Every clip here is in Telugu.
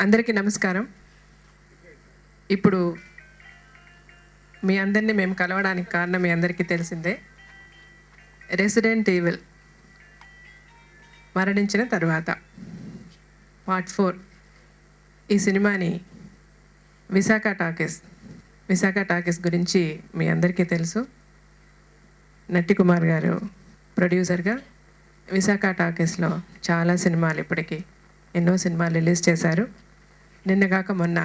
అందరికీ నమస్కారం. ఇప్పుడు మీ అందరినీ మేము కలవడానికి కారణం మీ అందరికీ తెలిసిందే. రెసిడెంట్ ఈవిల్ మరణించిన తర్వాత పార్ట్ 4 ఈ సినిమాని విశాఖ టాకీస్ గురించి మీ అందరికీ తెలుసు. నట్టి కుమార్ గారు ప్రొడ్యూసర్గా విశాఖ టాకీస్లో చాలా సినిమాలు ఇప్పటికీ ఎన్నో సినిమాలు రిలీజ్ చేశారు. నిన్నగాక మొన్న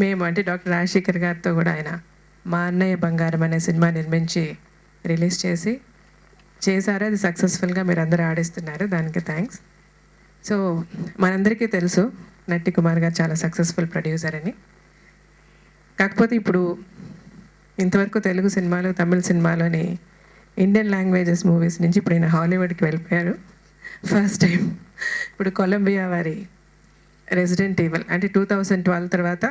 మేము అంటే డాక్టర్ రాజశేఖర్ గారితో కూడా ఆయన మా అన్నయ్య బంగారం అనే సినిమా నిర్మించి రిలీజ్ చేశారు. అది సక్సెస్ఫుల్గా మీరు అందరూ ఆడిస్తున్నారు, దానికి థ్యాంక్స్. సో మనందరికీ తెలుసు నట్టి కుమార్ గారు చాలా సక్సెస్ఫుల్ ప్రొడ్యూసర్ అని. కాకపోతే ఇప్పుడు ఇంతవరకు తెలుగు సినిమాలు, తమిళ సినిమాలోని ఇండియన్ లాంగ్వేజెస్ మూవీస్ నుంచి ఇప్పుడు ఆయన హాలీవుడ్కి వెళ్ళిపోయారు ఫస్ట్ టైం. ఇప్పుడు కొలంబియా వారి రెసిడెంట్ ఈవిల్ అంటే 2012 తర్వాత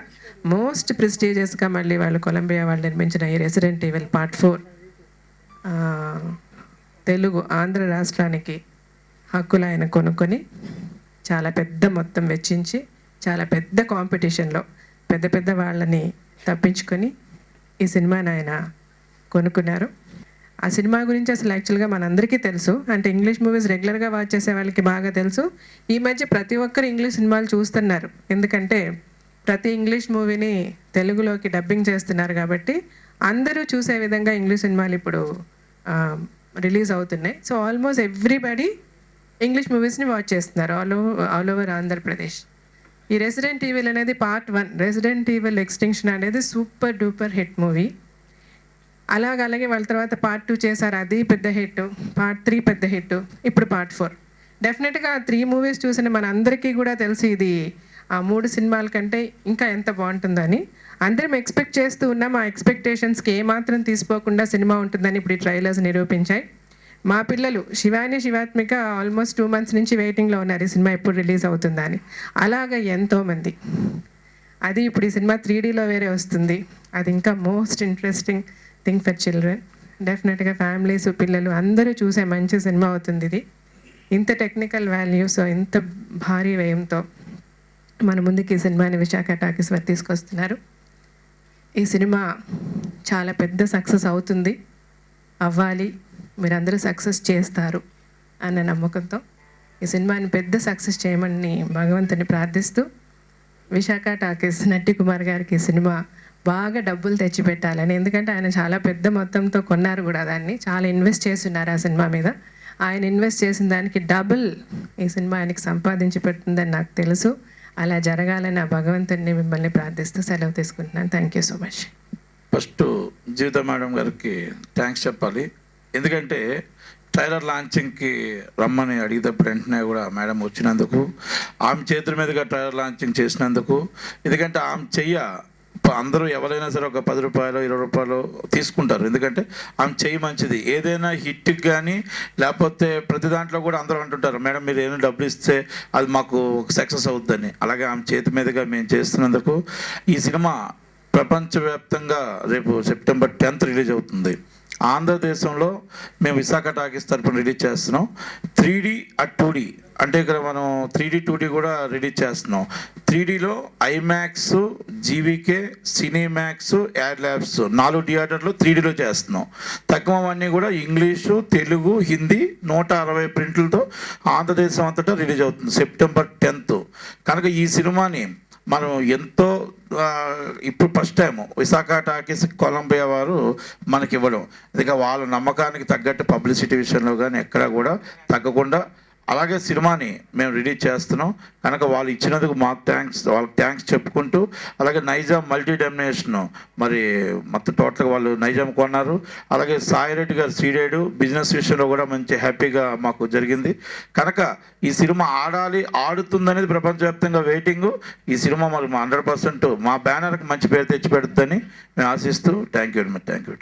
మోస్ట్ ప్రెస్టీజియస్గా మళ్ళీ వాళ్ళు కొలంబియా వాళ్ళు నిర్మించిన ఈ resident evil part 4 Telugu Andhra రాష్ట్రానికి హక్కులు ఆయన కొనుక్కొని చాలా పెద్ద మొత్తం వెచ్చించి చాలా పెద్ద కాంపిటీషన్లో పెద్ద వాళ్ళని తప్పించుకొని ఈ సినిమాని ఆయన కొనుక్కున్నారు. ఆ సినిమా గురించి అసలు యాక్చువల్గా మనందరికీ తెలుసు, అంటే ఇంగ్లీష్ మూవీస్ రెగ్యులర్గా వాచ్ చేసే వాళ్ళకి బాగా తెలుసు. ఈ మధ్య ప్రతి ఒక్కరు ఇంగ్లీష్ సినిమాలు చూస్తున్నారు, ఎందుకంటే ప్రతి ఇంగ్లీష్ మూవీని తెలుగులోకి డబ్బింగ్ చేస్తున్నారు కాబట్టి అందరూ చూసే విధంగా ఇంగ్లీష్ సినిమాలు ఇప్పుడు రిలీజ్ అవుతున్నాయి. సో ఆల్మోస్ట్ ఎవ్రీబడి ఇంగ్లీష్ మూవీస్ని వాచ్ చేస్తున్నారు ఆల్ ఓవర్ ఆంధ్రప్రదేశ్. ఈ రెసిడెంట్ ఈవిల్ అనేది పార్ట్ 1 రెసిడెంట్ ఈవిల్ ఎక్స్టింక్షన్ అనేది సూపర్ డూపర్ హిట్ మూవీ. అలాగే వాళ్ళ తర్వాత పార్ట్ 2 చేశారు, అది పెద్ద హిట్. పార్ట్ 3 పెద్ద హిట్, ఇప్పుడు పార్ట్ 4. డెఫినెట్గా 3 మూవీస్ చూసిన మన అందరికీ కూడా తెలిసి ఇది ఆ 3 సినిమాల కంటే ఇంకా ఎంత బాగుంటుందని అందరం ఎక్స్పెక్ట్ చేస్తూ ఉన్నాం. ఆ ఎక్స్పెక్టేషన్స్కి ఏమాత్రం తీసుకోకుండా సినిమా ఉంటుందని ఇప్పుడు ఈ ట్రైలర్స్ నిరూపించాయి. మా పిల్లలు శివాని, శివాత్మిక ఆల్మోస్ట్ 2 months నుంచి వెయిటింగ్లో ఉన్నారు ఈ సినిమా ఎప్పుడు రిలీజ్ అవుతుందని. అలాగా ఎంతోమంది. అది ఇప్పుడు ఈ సినిమా 3Dలో వేరే వస్తుంది, అది ఇంకా most interesting thing for children. డెఫినెట్గా ఫ్యామిలీస్, పిల్లలు అందరూ చూసే మంచి సినిమా అవుతుంది ఇది. ఇంత టెక్నికల్ వాల్యూస్, ఇంత భారీ వ్యయంతో మన ముందుకి ఈ సినిమాని విశాఖ టాకీస్ వారు తీసుకొస్తున్నారు. ఈ సినిమా చాలా పెద్ద సక్సెస్ అవుతుంది, అవ్వాలి, మీరందరూ సక్సెస్ చేస్తారు అన్న నమ్మకంతో ఈ సినిమాని పెద్ద సక్సెస్ చేయమని భగవంతుని ప్రార్థిస్తూ విశాఖ టాకీస్ నట్టి కుమార్ గారికి ఈ సినిమా బాగా డబ్బులు తెచ్చిపెట్టాలని, ఎందుకంటే ఆయన చాలా పెద్ద మొత్తంతో కొన్నారు కూడా, దాన్ని చాలా ఇన్వెస్ట్ చేస్తున్నారు ఆ సినిమా మీద. ఆయన ఇన్వెస్ట్ చేసిన దానికి డబుల్ ఈ సినిమా ఆయనకి సంపాదించి పెడుతుందని నాకు తెలుసు. అలా జరగాలని ఆ భగవంతుడిని మిమ్మల్ని ప్రార్థిస్తూ సెలవు తీసుకుంటున్నాను. Thank you so much. First Jeevitha madam గారికి థ్యాంక్స్ చెప్పాలి, ఎందుకంటే ట్రైలర్ లాంచింగ్కి రమ్మని అడిగినప్పుడు వెంటనే కూడా మేడం వచ్చినందుకు, ఆమె చేతుల మీదుగా ట్రైలర్ లాంచింగ్ చేసినందుకు. ఎందుకంటే ఆమె అందరూ ఎవరైనా సరే ఒక 10 రూపాయలు 20 రూపాయలు తీసుకుంటారు, ఎందుకంటే ఆమె చెయ్యి మంచిది. ఏదైనా హిట్కి కానీ లేకపోతే ప్రతి దాంట్లో కూడా అందరూ అంటుంటారు, మేడం మీరు ఏమైనా డబ్బులు ఇస్తే అది మాకు సక్సెస్ అవుతుందని. అలాగే ఆమె చేతి మీదుగా మేము చేస్తున్నందుకు ఈ సినిమా ప్రపంచవ్యాప్తంగా రేపు September 10th రిలీజ్ అవుతుంది. ఆంధ్రదేశంలో మేము విశాఖ టాకీస్ తరపున రిలీజ్ చేస్తున్నాం. 3D అట్ 2D అంటే ఇక్కడ మనం 3D 2D కూడా రిలీజ్ చేస్తున్నాం. 3Dలో IMAX, GVK, Cinemax, Adlabs 4 థియేటర్లు 3Dలో చేస్తున్నాం. తక్కువన్నీ కూడా ఇంగ్లీషు, తెలుగు, హిందీ 160 ప్రింట్లతో ఆంధ్రదేశం అంతటా రిలీజ్ అవుతుంది September 10th. కనుక ఈ సినిమాని మనం ఎంతో ఇప్పుడు first time Visakha talkies Columbia వారు మనకి ఇవ్వడం, ఇక వాళ్ళ నమ్మకానికి తగ్గట్టు పబ్లిసిటీ విషయంలో కానీ ఎక్కడా కూడా తగ్గకుండా అలాగే సినిమాని మేము రిలీజ్ చేస్తున్నాం. కనుక వాళ్ళు ఇచ్చినందుకు మాకు వాళ్ళకి థ్యాంక్స్ చెప్పుకుంటూ, అలాగే నైజాం మల్టీ డెమినేషన్ మరి మొత్తం టోటల్గా వాళ్ళు నైజాం కొన్నారు. అలాగే సాయిరెడ్డి గారు శ్రీరేడు బిజినెస్ విషయంలో కూడా మంచి హ్యాపీగా మాకు జరిగింది. కనుక ఈ సినిమా ఆడుతుందనేది ప్రపంచవ్యాప్తంగా వెయిటింగు. ఈ సినిమా మరి 100% మా బ్యానర్కి మంచి పేరు తెచ్చిపెడుతుందని మేము ఆశిస్తూ thank you very much. Thank you.